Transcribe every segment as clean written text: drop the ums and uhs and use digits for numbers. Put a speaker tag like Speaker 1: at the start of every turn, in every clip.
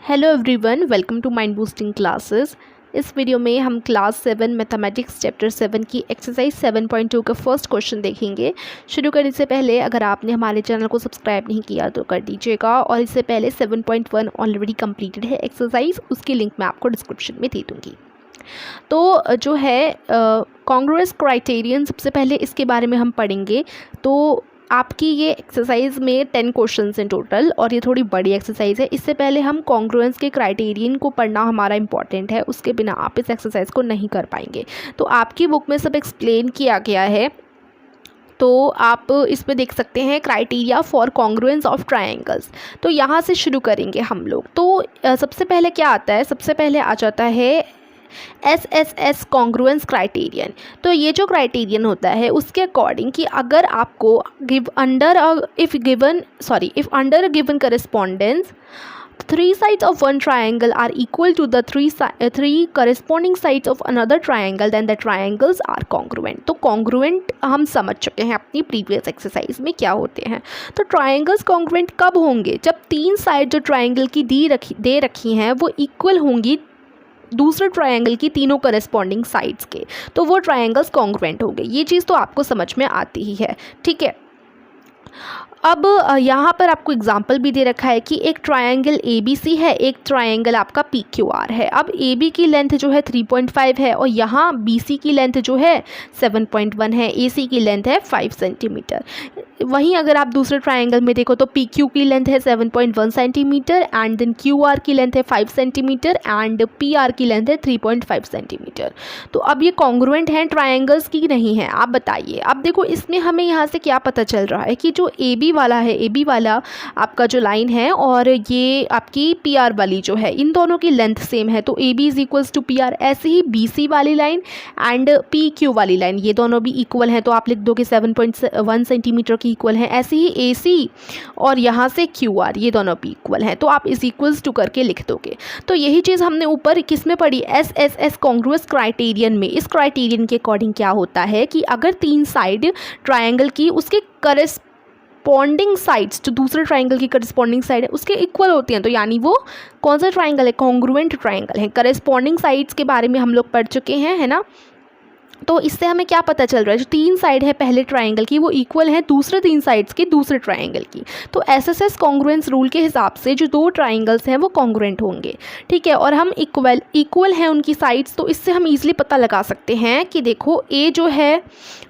Speaker 1: Hello everyone, welcome to mind boosting classes. इस video में हम क्लास 7 मैथमेटिक्स चैप्टर 7 की एक्सरसाइज 7.2 का फर्स्ट क्वेश्चन देखेंगे। शुरू करने से पहले अगर आपने हमारे चैनल को सब्सक्राइब नहीं किया तो कर दीजिएगा, और इससे पहले 7.1 ऑलरेडी कंप्लीटेड है एक्सरसाइज, उसकी लिंक मैं आपको डिस्क्रिप्शन में दे दूँगी। तो जो है कॉन्ग्रुएंस क्राइटेरियन, सबसे पहले इसके बारे में हम पढ़ेंगे। तो आपकी ये एक्सरसाइज में 10 क्वेश्चंस हैं टोटल, और ये थोड़ी बड़ी एक्सरसाइज है। इससे पहले हम कॉन्ग्रुएंस के क्राइटेरियन को पढ़ना हमारा इंपॉर्टेंट है, उसके बिना आप इस एक्सरसाइज को नहीं कर पाएंगे। तो आपकी बुक में सब एक्सप्लेन किया गया है, तो आप इसमें देख सकते हैं criteria for congruence of triangles. तो यहाँ से शुरू करेंगे हम लोग। तो सबसे पहले क्या आता है, सबसे पहले आ जाता है SSS कॉन्ग्रुएंस क्राइटेरियन। तो ये जो क्राइटेरियन होता है उसके अकॉर्डिंग कि अगर आपको if under a given correspondence 3 sides of one triangle are equal to the three corresponding sides of another triangle, then the triangles are congruent। तो congruent हम समझ चुके हैं अपनी प्रीवियस एक्सरसाइज में क्या होते हैं। तो ट्राइंगल्स congruent कब होंगे, जब 3 साइड जो ट्राइंगल की दे रखी हैं वो इक्वल होंगी दूसरे ट्रायंगल की तीनों करस्पॉन्डिंग साइड्स के, तो वो ट्रायंगल्स कॉन्ग्रुएंट होंगे। ये चीज़ तो आपको समझ में आती ही है, ठीक है। अब यहाँ पर आपको एग्जाम्पल भी दे रखा है कि एक ट्रायंगल ABC है, एक ट्रायंगल आपका PQR है। अब AB की लेंथ जो है 3.5 है, और यहाँ BC की लेंथ जो है 7.1 है, AC की लेंथ है 5 सेंटीमीटर। वहीं अगर आप दूसरे ट्रायंगल में देखो तो PQ की लेंथ है 7.1 सेंटीमीटर, एंड देन QR की लेंथ है 5 सेंटीमीटर, एंड PR की लेंथ है 3.5 सेंटीमीटर। तो अब ये कॉन्ग्रुएंट हैं ट्रायंगल्स की नहीं है, आप बताइए। अब देखो इसमें हमें यहाँ से क्या पता चल रहा है कि जो AB वाला है, AB वाला आपका जो लाइन है, और ये आपकी PR वाली जो है, इन दोनों की लेंथ सेम है, तो AB is equals to PR। ऐसे ही BC वाली लाइन एंड PQ वाली लाइन, ये दोनों भी इक्वल हैं, तो आप लिख दो कि 7.1 सेंटीमीटर की इक्वल है। ऐसे ही AC और यहाँ से QR, ये दोनों भी इक्वल हैं, तो आप इज इक्वल्स टू करके लिख दोगे। तो यही चीज़ हमने ऊपर किस में पढ़ी, SSS कॉन्ग्रुएंस क्राइटेरियन में। इस क्राइटेरियन के अकॉर्डिंग क्या होता है कि अगर 3 साइड ट्रायंगल की उसके करस्पॉन्डिंग साइड्स, जो दूसरे ट्रायंगल की करस्पॉन्डिंग साइड है उसके इक्वल होती हैं, तो यानी वो कौन सा ट्रायंगल है, कॉन्ग्रुएंट ट्रायंगल है। करस्पॉन्डिंग साइड्स के बारे में हम लोग पढ़ चुके हैं, है ना। तो इससे हमें क्या पता चल रहा है, जो 3 साइड है पहले ट्रायंगल की वो इक्वल है दूसरे 3 साइड्स के दूसरे ट्रायंगल की। तो SSS कॉन्ग्रुएंस रूल के हिसाब से जो 2 ट्रायंगल्स हैं वो कॉन्ग्रुएंट होंगे, ठीक है। और हम इक्वल हैं उनकी साइड्स, तो इससे हम इजीली पता लगा सकते हैं कि देखो A जो है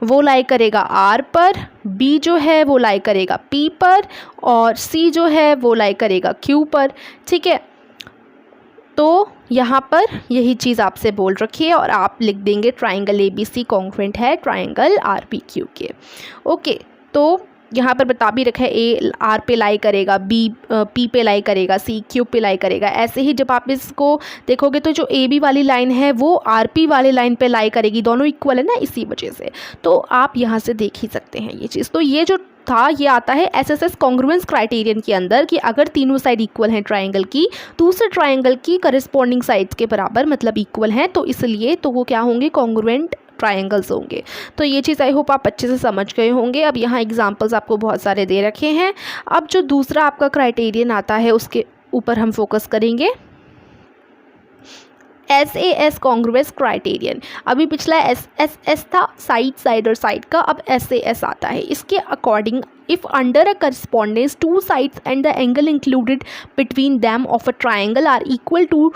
Speaker 1: वो लाई करेगा R पर, B जो है वो लाई करेगा P पर, और C जो है वो लाई करेगा Q पर, ठीक है। तो यहाँ पर यही चीज़ आपसे बोल रखी है, और आप लिख देंगे ट्राइंगल ABC कॉन्ग्रुएंट है ट्राइंगल RPQ के। ओके, तो यहाँ पर बता भी रखा है A R पे लाई करेगा, B P पे लाई करेगा, C Q पे लाई करेगा। ऐसे ही जब आप इसको देखोगे तो जो AB वाली लाइन है वो RP वाली लाइन पे लाई करेगी, दोनों इक्वल है ना, इसी वजह से। तो आप यहाँ से देख ही सकते हैं ये चीज़। तो ये जो था ये आता है SSS कॉन्ग्रुएंस क्राइटेरियन के अंदर कि अगर तीनों साइड इक्वल हैं ट्रायंगल की, दूसरे ट्रायंगल की करस्पॉन्डिंग साइड्स के बराबर, मतलब इक्वल हैं, तो इसलिए तो वो क्या होंगे, कॉन्ग्रुएंट ट्रायंगल्स होंगे। तो ये चीज़ आई होप आप अच्छे से समझ गए होंगे। अब यहाँ एग्जांपल्स आपको बहुत सारे दे रखे हैं। अब जो दूसरा आपका क्राइटेरियन आता है उसके ऊपर हम फोकस करेंगे, SAS कॉन्ग्रुएंस क्राइटेरियन। अभी पिछला SSS था, साइड और साइड का, अब SAS आता है। इसके according if under a correspondence 2 sides and the angle included between them of a triangle are equal to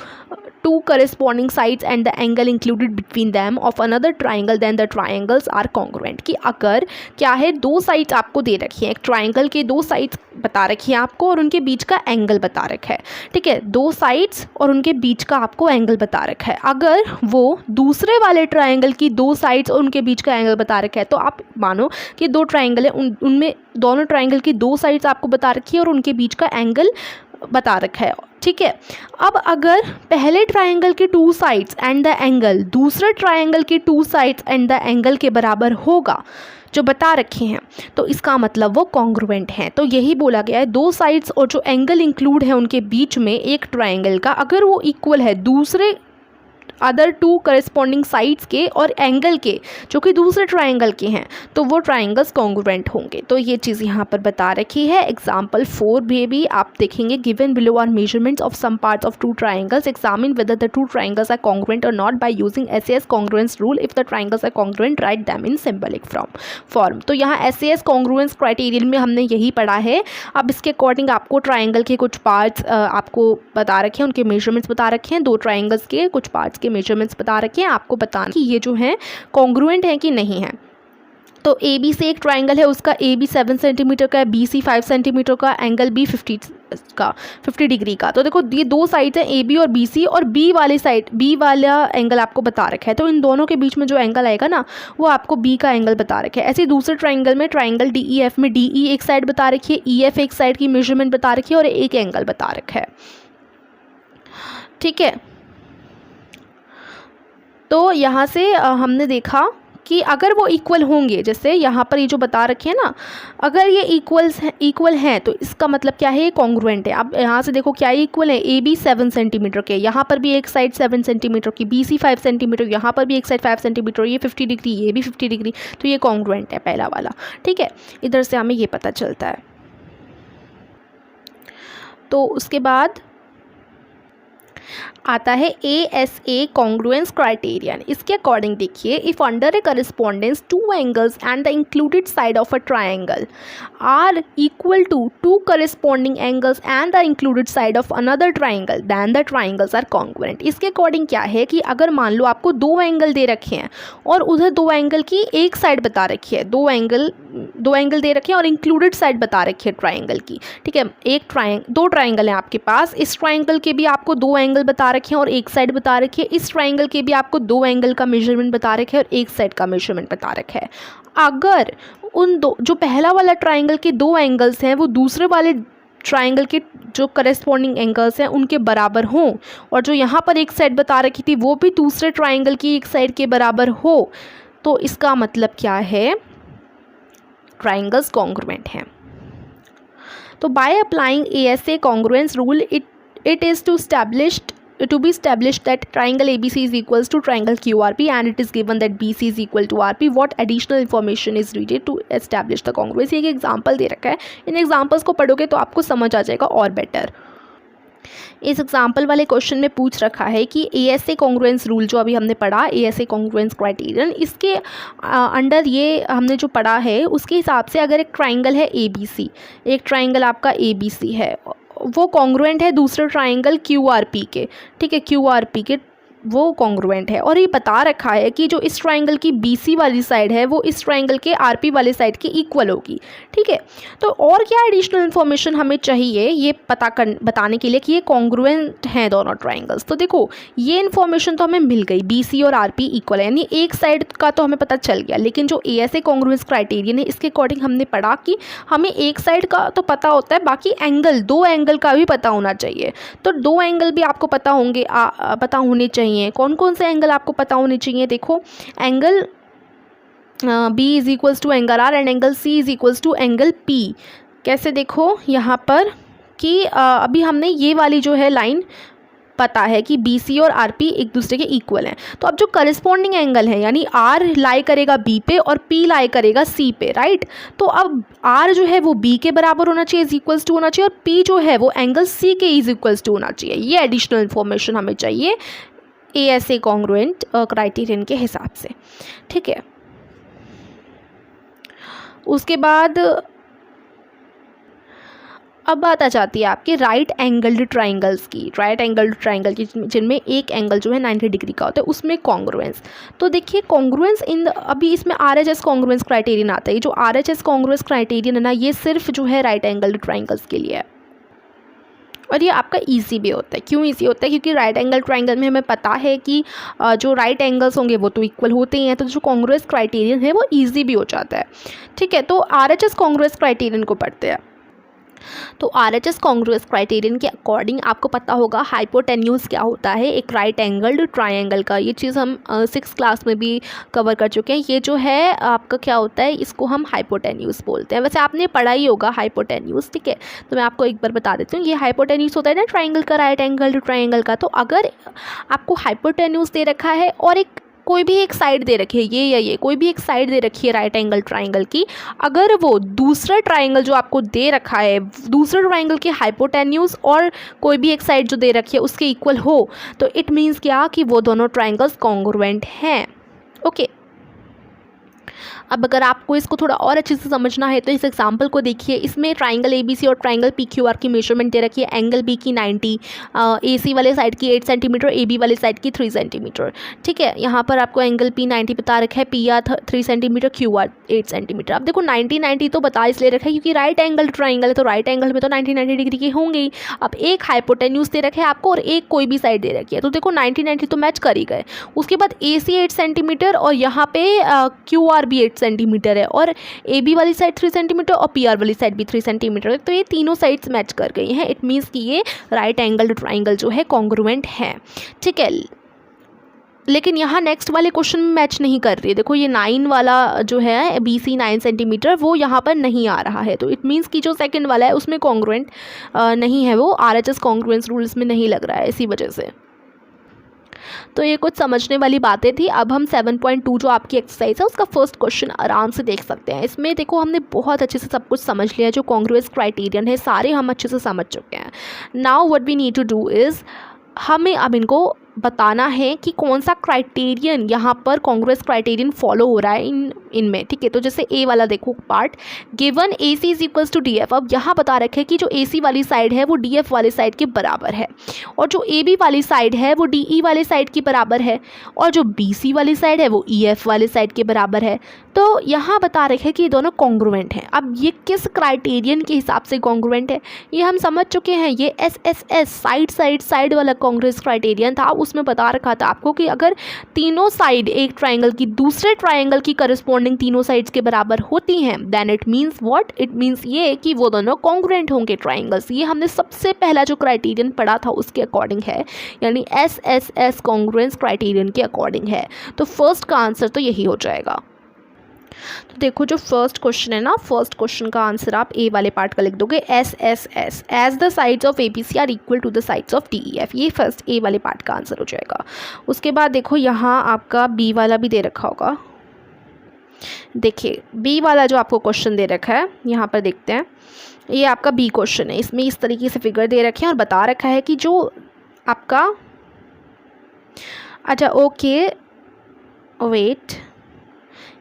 Speaker 1: 2 corresponding sides and the angle included between them of another triangle, then the triangles are congruent। कि अगर क्या है, 2 sides आपको दे रखी हैं, एक triangle के 2 sides बता रखी हैं आपको, और उनके बीच का एंगल बता रखा है, ठीक है। 2 साइड्स और उनके बीच का आपको एंगल बता रखा है। अगर वो दूसरे वाले ट्राइंगल की 2 साइड्स और उनके बीच का एंगल बता रखा है, तो आप मानो कि 2 ट्राइंगल है, उनमें दोनों ट्राइंगल की 2 साइड्स आपको बता रखी है और उनके बीच का एंगल बता रखा है, ठीक है। अब अगर पहले ट्राइंगल के 2 साइड्स एंड द एंगल दूसरे ट्राइंगल के 2 साइड्स एंड द एंगल के बराबर होगा जो बता रखे हैं, तो इसका मतलब वो कॉन्ग्रुएंट हैं। तो यही बोला गया है, 2 साइड्स और जो एंगल इंक्लूड है उनके बीच में एक ट्राइंगल का, अगर वो इक्वल है दूसरे अदर टू करस्पॉन्डिंग साइड्स के और एंगल के जो कि दूसरे ट्राइंगल के हैं, तो वो ट्राइंगल्स कॉन्ग्रुएंट होंगे। तो ये चीज़ यहाँ पर बता रखी है। एग्जाम्पल 4 में भी आप देखेंगे, given below are measurements of some parts of two triangles, examine whether the two triangles are congruent और not by using SAS congruence rule. If the triangles are congruent write them in symbolic form. तो यहाँ SAS congruence criterion में हमने यही पढ़ा है। अब इसके अकॉर्डिंग आपको ट्राइंगल के कुछ पार्ट्स आपको बता रखे हैं, उनके मेजरमेंट्स बता रखे हैं, दो ट्राइंगल्स के कुछ पार्ट्स के मेजरमेंट्स बता रखे हैं, आपको बताना कि ये जो है कॉन्ग्रुएंट है कि नहीं है। तो ABC एक ट्राइंगल है, उसका AB 7 सेंटीमीटर का है, BC 5 सेंटीमीटर का, एंगल B 50 डिग्री का। तो देखो ये दो साइड्स हैं AB और BC, और B वाली साइड, B वाला एंगल आपको बता रखा है, तो इन दोनों के बीच में जो एंगल आएगा ना वो आपको B का एंगल बता रखा है। ऐसे दूसरे ट्राइंगल में, ट्राइंगल DEF में DE एक साइड बता रखी है, EF एक साइड की मेजरमेंट बता रखी है और एक एंगल बता रखा है। ठीक है, तो यहाँ से हमने देखा कि अगर वो इक्वल होंगे, जैसे यहाँ पर ये जो बता रखे हैं ना, अगर ये इक्वल हैं तो इसका मतलब क्या है, ये कॉन्ग्रुएंट है। अब यहाँ से देखो क्या इक्वल है, AB 7 सेंटीमीटर के, यहाँ पर भी एक साइड 7 सेंटीमीटर की, BC 5 सेंटीमीटर, यहाँ पर भी एक साइड 5 सेंटीमीटर, ये 50 डिग्री, ये भी 50 डिग्री, तो ये कॉन्ग्रुएंट है पहला वाला। ठीक है, इधर से हमें ये पता चलता है। तो उसके बाद आता है ASA कॉन्ग्रुएंस क्राइटेरियन। इसके अकॉर्डिंग देखिए, if under a correspondence two angles and the included side of a triangle are equal to two corresponding angles and the included side of another triangle then the triangles are congruent. इसके according क्या है कि अगर मान लो आपको दो angle दे रखे हैं और उधर दो एंगल की एक साइड बता रखी है, दो एंगल दे रखे हैं और इंक्लूडेड साइड बता रखी है ट्राइंगल की। ठीक है, दो ट्राइंगल हैं आपके पास, इस ट्राइंगल के भी आपको दो एंगल बता रखे हैं और एक साइड बता रखी है, इस ट्राइंगल के भी आपको दो एंगल का मेजरमेंट बता रखे है और एक साइड का मेजरमेंट बता रखा है। अगर उन दो, जो पहला वाला ट्राइंगल के दो एंगल्स हैं वो दूसरे वाले ट्राइंगल के जो करस्पॉन्डिंग एंगल्स हैं उनके बराबर हों, और जो यहाँ पर एक साइड बता रखी थी वो भी दूसरे ट्राइंगल की एक साइड के बराबर हो, तो इसका मतलब क्या है, ट्राइंगल्स कॉन्ग्रुएंट हैं। तो by applying ASA congruence rule it is to be established that triangle ABC is equals to triangle QRP and it is given that BC is equal to RP. What additional information is needed to establish the congruence? ये एक example दे रखा है, इन examples को पढ़ोगे तो आपको समझ आ जाएगा और बेटर। इस एग्जाम्पल वाले क्वेश्चन में पूछ रखा है कि ASA कॉन्ग्रुएंस रूल जो अभी हमने पढ़ा, ASA कॉन्ग्रुएंस क्राइटेरियन, इसके अंडर ये हमने जो पढ़ा है उसके हिसाब से अगर एक ट्राइंगल है ABC, एक ट्राइंगल आपका ABC है, वो कॉन्ग्रुएंट है दूसरे ट्राइंगल QRP के। ठीक है, QRP के वो कॉन्ग्रुएंट है, और ये बता रखा है कि जो इस ट्राइंगल की BC वाली साइड है वो इस ट्राइंगल के RP वाले साइड की इक्वल होगी। ठीक है, तो और क्या एडिशनल इन्फॉर्मेशन हमें चाहिए ये बताने के लिए कि ये कॉन्ग्रुएंट हैं दोनों ट्राइंगल्स। तो देखो ये इन्फॉर्मेशन तो हमें मिल गई, BC और RP इक्वल है, यानी एक साइड का तो हमें पता चल गया, लेकिन जो ASA कॉन्ग्रुएंस क्राइटेरियन है इसके अकॉर्डिंग हमने पढ़ा कि हमें एक साइड का तो पता होता है, बाकी एंगल, दो एंगल का भी पता होना चाहिए। तो दो एंगल भी आपको पता होंगे, पता होने चाहिए। कौन कौन से एंगल आपको पता होने चाहिए, देखो angle B is equals to angle R and angle C is equals to angle P। कैसे, देखो यहाँ पर कि अभी हमने ये वाली जो है लाइन पता है कि BC और RP एक दूसरे के इक्वल हैं, तो अब जो करस्पॉन्डिंग एंगल है यानी R लाई करेगा B पे और P लाई करेगा C पे, राइट। तो अब R जो है वो B के बराबर होना चाहिए, इज इक्वल्स टू होना चाहिए, और P जो है वो एंगल C के इज इक्वल्स टू होना चाहिए। ये एडिशनल इन्फॉर्मेशन हमें चाहिए ASA कॉन्ग्रुएंट क्राइटेरियन के हिसाब से। ठीक है, उसके बाद अब बात आ जाती है आपके राइट एंगल्ड ट्राइंगल्स की। राइट एंगल्ड ट्राइंगल की जिनमें एक एंगल जो है 90 डिग्री का होता है, उसमें कॉन्ग्रुएंस। तो देखिए कॉन्ग्रुएंस अभी इसमें RHS कॉन्ग्रुएंस क्राइटेरियन आता है। जो RHS कॉन्ग्रुएंस क्राइटेरियन है ना, ये सिर्फ जो है राइट एंगल्ड ट्राइंगल्स के लिए है, और ये आपका इजी भी होता है। क्यों इजी होता है, क्योंकि राइट एंगल ट्राइंगल में हमें पता है कि जो राइट एंगल्स होंगे वो तो इक्वल होते ही हैं, तो जो कॉन्ग्रुएंस क्राइटेरियन है वो इजी भी हो जाता है। ठीक है, तो RHS कॉन्ग्रुएंस क्राइटेरियन को पढ़ते हैं। तो RHS कॉन्ग्रुएंस क्राइटेरियन के अकॉर्डिंग आपको पता होगा हाइपोटेन्यूज क्या होता है, एक राइट एंगल्ड ट्रायंगल का। ये चीज़ हम 6th क्लास में भी कवर कर चुके हैं। ये जो है आपका क्या होता है, इसको हम हाइपोटेन्यूज बोलते हैं। वैसे आपने पढ़ा ही होगा हाइपोटेन्यूज, ठीक है, तो मैं आपको एक बार बता देती हूँ। ये हाइपोटेन्यूज होता है ना ट्रायंगल का, राइट एंगल्ड ट्रायंगल का। तो अगर आपको हाइपोटेन्यूज दे रखा है और एक कोई भी एक साइड दे रखी है, ये या ये कोई भी एक साइड दे रखी है राइट एंगल ट्रायंगल की, अगर वो दूसरा ट्रायंगल जो आपको दे रखा है, दूसरे ट्रायंगल की हाइपोटेन्यूज और कोई भी एक साइड जो दे रखी है उसके इक्वल हो, तो इट मीन्स क्या कि वो दोनों ट्रायंगल्स कॉन्ग्रुएंट हैं। ओके, अब अगर आपको इसको थोड़ा और अच्छे से समझना है तो इस एग्जांपल को देखिए। इसमें ट्राइंगल ABC और ट्राइंगल PQR की मेजरमेंट दे रखी है। एंगल B की 90, AC वाले साइड की 8 सेंटीमीटर, AB वाले साइड की 3 सेंटीमीटर, ठीक है। यहाँ पर आपको एंगल P 90 बता रखा है, PR 3 सेंटीमीटर, QR 8 सेंटीमीटर। अब देखो 90 तो बता इसलिए रखा है क्योंकि राइट एंगल ट्राइंगल है, तो राइट एंगल में तो 90 डिग्री के होंगे ही। अब एक हाइपोटेन्यूज दे रखे है आपको और एक कोई भी साइड दे रखी है, तो देखो 90 तो मैच कर ही गए। उसके बाद AC 8 सेंटीमीटर और यहाँ पे QR भी 8 सेंटीमीटर है, और AB वाली साइड 3 सेंटीमीटर और PR वाली साइड भी 3 सेंटीमीटर है। तो ये तीनों साइड्स मैच कर गई हैं। इट मीन्स कि ये राइट एंगल ट्राइंगल जो है कॉन्ग्रुएंट है, ठीक है। लेकिन यहाँ नेक्स्ट वाले क्वेश्चन में मैच नहीं कर रही है। देखो ये 9 वाला जो है BC 9 सेंटीमीटर वो यहाँ पर नहीं आ रहा है, तो इट मीन्स कि जो सेकंड वाला है उसमें कॉन्ग्रुएंट नहीं है, वो RHS कॉन्ग्रुएंस रूल्स में नहीं लग रहा है, इसी वजह से। तो ये कुछ समझने वाली बातें थी। अब हम 7.2 जो आपकी एक्सरसाइज है उसका फर्स्ट क्वेश्चन आराम से देख सकते हैं। इसमें देखो हमने बहुत अच्छे से सब कुछ समझ लिया, जो कॉन्ग्रुएंस क्राइटेरियन है सारे हम अच्छे से समझ चुके हैं। Now what we need to do is, हमें अब इनको बताना है कि कौन सा क्राइटेरियन यहाँ पर कॉन्ग्रुएंस क्राइटेरियन फॉलो हो रहा है इनमें, ठीक है। तो जैसे ए वाला देखो part, given AC is equals to DF। अब यहाँ बता रखे कि जो AC वाली साइड है वो DF वाले साइड के बराबर है, और जो AB वाली साइड है वो DE वाले साइड के बराबर है, और जो BC वाली साइड है वो EF वाले साइड के बराबर है। तो यहाँ बता रखे कि ये दोनों कॉन्ग्रुएंट हैं। अब ये किस क्राइटेरियन के हिसाब से कॉन्ग्रुएंट है ये हम समझ चुके हैं। ये SSS साइड वाला कॉन्ग्रुएंस क्राइटेरियन था, उसमें बता रखा था आपको कि अगर तीनों साइड एक ट्रायंगल की दूसरे ट्रायंगल की करस्पॉन्डिंग तीनों साइड्स के बराबर होती हैं, then it means what, it means ये कि वो दोनों कॉन्ग्रुएंट होंगे ट्रायंगल्स। ये हमने सबसे पहला जो क्राइटेरियन पढ़ा था उसके अकॉर्डिंग है, यानी SSS कॉन्ग्रुएंस क्राइटेरियन के अकॉर्डिंग है। तो फर्स्ट का आंसर तो यही हो जाएगा। तो देखो जो फर्स्ट क्वेश्चन है ना, फर्स्ट क्वेश्चन का आंसर आप ए वाले पार्ट का लिख दोगे, SSS as the sides of ABC are equal to the sides of DEF। ये फर्स्ट ए वाले पार्ट का आंसर हो जाएगा। उसके बाद देखो यहाँ आपका बी वाला भी दे रखा होगा। देखिए बी वाला जो आपको क्वेश्चन दे रखा है, यहाँ पर देखते हैं, ये आपका बी क्वेश्चन है। इसमें इस तरीके से फिगर दे रखे हैं और बता रखा है कि जो आपका, अच्छा ओके वेट,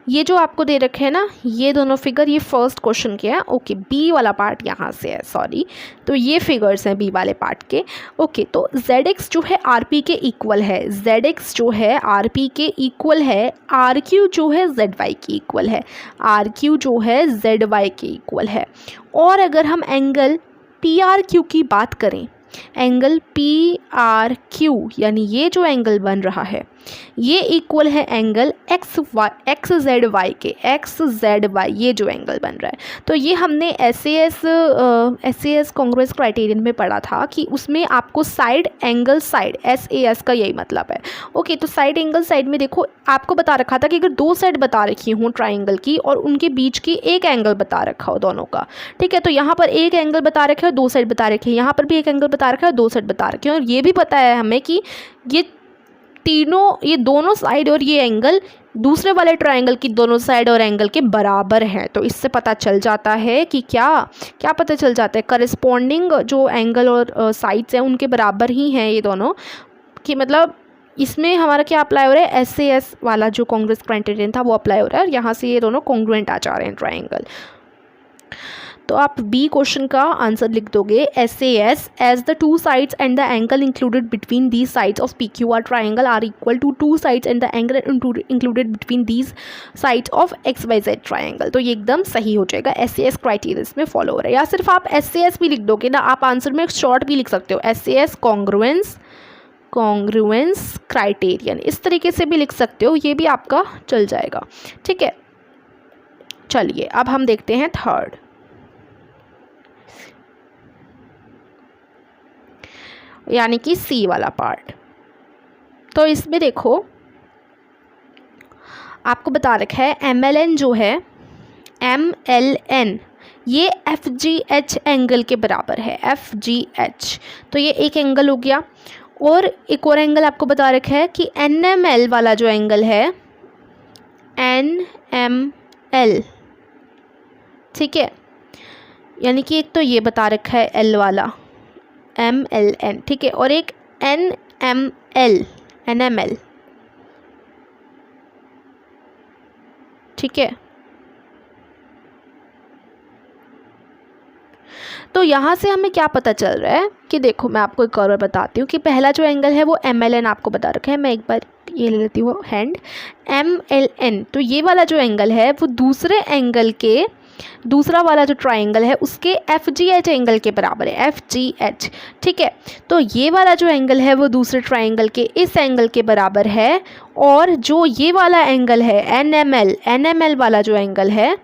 Speaker 1: ये जो आपको दे रखे हैं ना ये दोनों फिगर, ये फर्स्ट क्वेश्चन के हैं। ओके, बी वाला पार्ट यहाँ से है, सॉरी। तो ये फिगर्स हैं बी वाले पार्ट के। ओके, तो ZX जो है RP के इक्वल है, ZX जो है RP के इक्वल है, RQ जो है ZY के इक्वल है, RQ जो है ZY के इक्वल है। और अगर हम एंगल PRQ की बात करें, एंगल PRQ यानी ये जो एंगल बन रहा है ये इक्वल है एंगल XZY के, XZY ये जो एंगल बन रहा है। तो ये हमने SAS कॉन्ग्रुएंस क्राइटेरियन में पढ़ा था कि उसमें आपको साइड एंगल साइड, SAS का यही मतलब है। ओके, तो साइड एंगल साइड में देखो आपको बता रखा था कि अगर दो साइड बता रखी हों ट्राइंगल की और उनके बीच की एक एंगल बता रखा हो दोनों का, ठीक है। तो यहाँ पर एक एंगल बता रखे और दो साइड बता रखे हैं, यहाँ पर भी एक एंगल बता रखा है और दो साइड बता रखे हैं। और ये भी पता है हमें कि ये दोनों साइड और ये एंगल दूसरे वाले ट्रायंगल की दोनों साइड और एंगल के बराबर हैं। तो इससे पता चल जाता है कि क्या पता चल जाता है, करस्पॉन्डिंग जो एंगल और साइड्स हैं उनके बराबर ही हैं ये दोनों, कि मतलब इसमें हमारा क्या अप्लाई हो रहा है, SAS वाला जो कॉन्ग्रुएंस क्राइटेरियन था वो अप्लाई हो रहा है, और यहाँ से ये दोनों कॉन्ग्रुएंट आ जा रहे हैं ट्रायंगल। तो आप बी क्वेश्चन का आंसर लिख दोगे, SAS as the two sides and the angle included between these sides of PQR triangle are equal to two sides and the angle included between these sides of XYZ triangle. तो ये एकदम सही हो जाएगा, SAS criteria में follow हो रहा है। या सिर्फ आप SAS भी लिख दोगे ना, आप आंसर में शॉर्ट भी लिख सकते हो, SAS कॉन्ग्रुएंस क्राइटेरियन, इस तरीके से भी लिख सकते हो, ये भी आपका चल जाएगा, ठीक है। चलिए अब हम देखते हैं थर्ड। यानी कि सी वाला पार्ट। तो इसमें देखो आपको बता रखा है MLN जो है, MLN ये FGH एंगल के बराबर है, FGH। तो ये एक एंगल हो गया। और एक और एंगल आपको बता रखा है कि NML वाला जो एंगल है, NML, ठीक है, यानी कि एक तो ये बता रखा है L वाला MLN, ठीक है, और एक NML, ठीक है। तो यहाँ से हमें क्या पता चल रहा है कि देखो मैं आपको एक और बताती हूँ कि पहला जो एंगल है वो MLN आपको बता रखा है। मैं एक बार ये ले लेती हूँ हैंड, MLN। तो ये वाला जो एंगल है वो दूसरे एंगल के, दूसरा वाला जो ट्राइंगल है उसके FGH एंगल के बराबर है, FGH, ठीक है। तो ये वाला जो एंगल है वो दूसरे ट्राइंगल के इस एंगल के बराबर है। और जो ये वाला एंगल है NML वाला जो एंगल है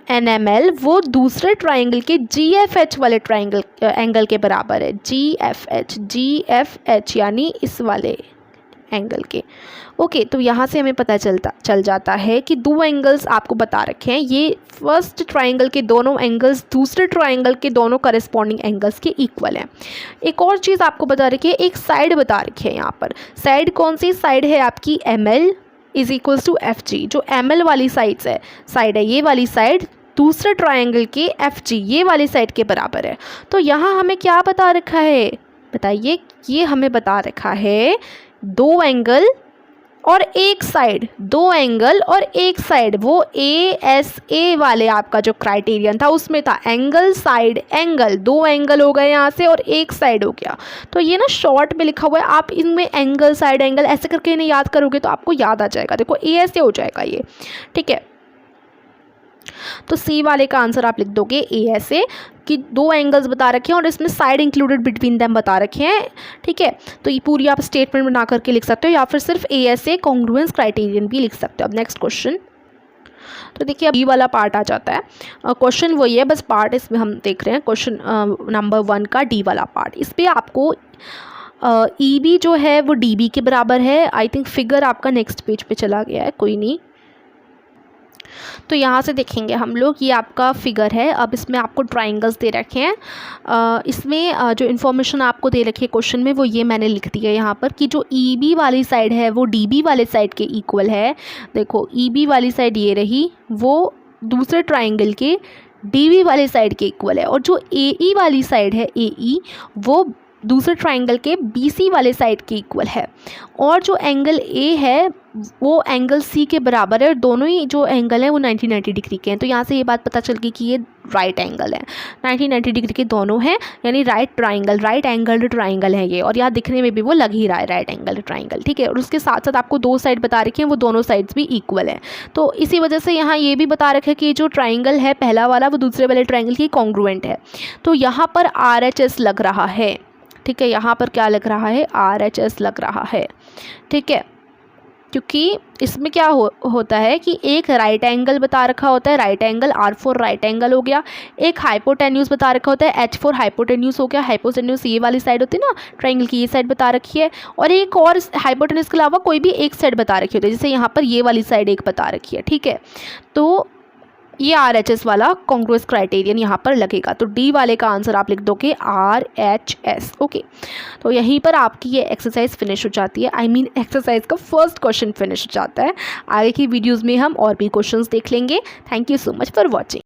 Speaker 1: NML, वो दूसरे ट्राइंगल के GFH वाले ट्राइंगल एंगल के बराबर है, GFH यानी इस वाले एंगल के। ओके, तो यहाँ से हमें पता चल जाता है कि दो एंगल्स आपको बता रखे हैं, ये फर्स्ट ट्राइंगल के दोनों एंगल्स दूसरे ट्राइंगल के दोनों करस्पॉन्डिंग एंगल्स के इक्वल हैं। एक और चीज़ आपको बता रखी है, एक साइड बता रखी है यहाँ पर। साइड कौन सी साइड है आपकी? ML is equals to FG। जो ML वाली साइड है ये वाली साइड दूसरे ट्राइंगल के FG ये वाली साइड के बराबर है। तो यहाँ हमें क्या बता रखा है बताइए? ये हमें बता रखा है दो एंगल और एक साइड, दो एंगल और एक साइड, वो ASA वाले आपका जो क्राइटेरियन था उसमें था एंगल साइड एंगल, दो एंगल हो गए यहाँ से और एक साइड हो गया। तो ये ना शॉर्ट में लिखा हुआ है, आप इनमें एंगल साइड एंगल ऐसे करके इन्हें याद करोगे तो आपको याद आ जाएगा। देखो ASA हो जाएगा ये, ठीक है। तो सी वाले का आंसर आप लिख दोगे ASA कि दो एंगल्स बता रखे हैं और इसमें साइड इंक्लूडेड बिटवीन देम बता रखे हैं, ठीक है। तो ये पूरी आप स्टेटमेंट बना करके लिख सकते हो या फिर सिर्फ ASA कॉन्ग्रुएंस क्राइटेरियन भी लिख सकते हो। अब नेक्स्ट क्वेश्चन, तो देखिए अब बी वाला पार्ट आ जाता है। क्वेश्चन वही है, बस पार्ट इसमें हम देख रहे हैं क्वेश्चन नंबर 1 का डी वाला पार्ट। इस पर आपको EB जो है वो DB के बराबर है। आई थिंक फिगर आपका नेक्स्ट पेज पे चला गया है, कोई नहीं। तो यहाँ से देखेंगे हम लोग, ये आपका फिगर है। अब इसमें आपको ट्राइंगल्स दे रखे हैं। इसमें जो इन्फॉर्मेशन आपको दे रखी है क्वेश्चन में वो ये मैंने लिख दी है यहाँ पर कि जो EB वाली साइड है वो DB वाले साइड के इक्वल है। देखो EB वाली साइड ये रही, वो दूसरे ट्राइंगल के DB वाले साइड के इक्वल है। और जो AE वाली साइड है AE, वो दूसरे ट्राइंगल के BC वाले साइड के इक्वल है। और जो एंगल A है वो एंगल C के बराबर है और दोनों ही जो एंगल हैं वो 90 डिग्री के हैं। तो यहाँ से ये बात पता चल गई कि ये राइट एंगल है, 90 डिग्री के दोनों हैं, यानी राइट एंगल ट्राइंगल है ये। और यहाँ दिखने में भी वो लग ही रहा है राइट एंगल ट्राइंगल, ठीक है। और उसके साथ साथ आपको दो साइड बता रखी हैं, वो दोनों साइड्स भी इक्वल है। तो इसी वजह से यहाँ ये भी बता रखा है कि जो ट्राइंगल है पहला वाला वो दूसरे वाले ट्राइंगल की कॉन्ग्रुएंट है। तो यहाँ पर RHS लग रहा है, ठीक है। यहाँ पर क्या लग रहा है? RHS लग रहा है, ठीक है। क्योंकि इसमें क्या होता है कि एक राइट एंगल बता रखा होता है, right angle R4 right angle हो गया। एक हाइपोटेन्यूज बता रखा होता है, H4 हाइपोटेन्यूज हो गया। हाइपोटेन्यूज ये वाली साइड होती है ना, ट्राइंगल की ये साइड बता रखी है। और एक और हाइपोटेन्यूज के अलावा कोई भी एक साइड बता रखी होती है, जैसे यहाँ पर ये वाली साइड एक बता रखी है, ठीक है। तो ये RHS वाला कॉन्ग्रुएंस क्राइटेरियन यहाँ पर लगेगा। तो डी वाले का आंसर आप लिख दोगे RHS, ओके। तो यहीं पर आपकी ये एक्सरसाइज फिनिश हो जाती है। आई मीन एक्सरसाइज का फर्स्ट क्वेश्चन फिनिश हो जाता है। आगे की वीडियोज़ में हम और भी क्वेश्चंस देख लेंगे। Thank you so much for watching.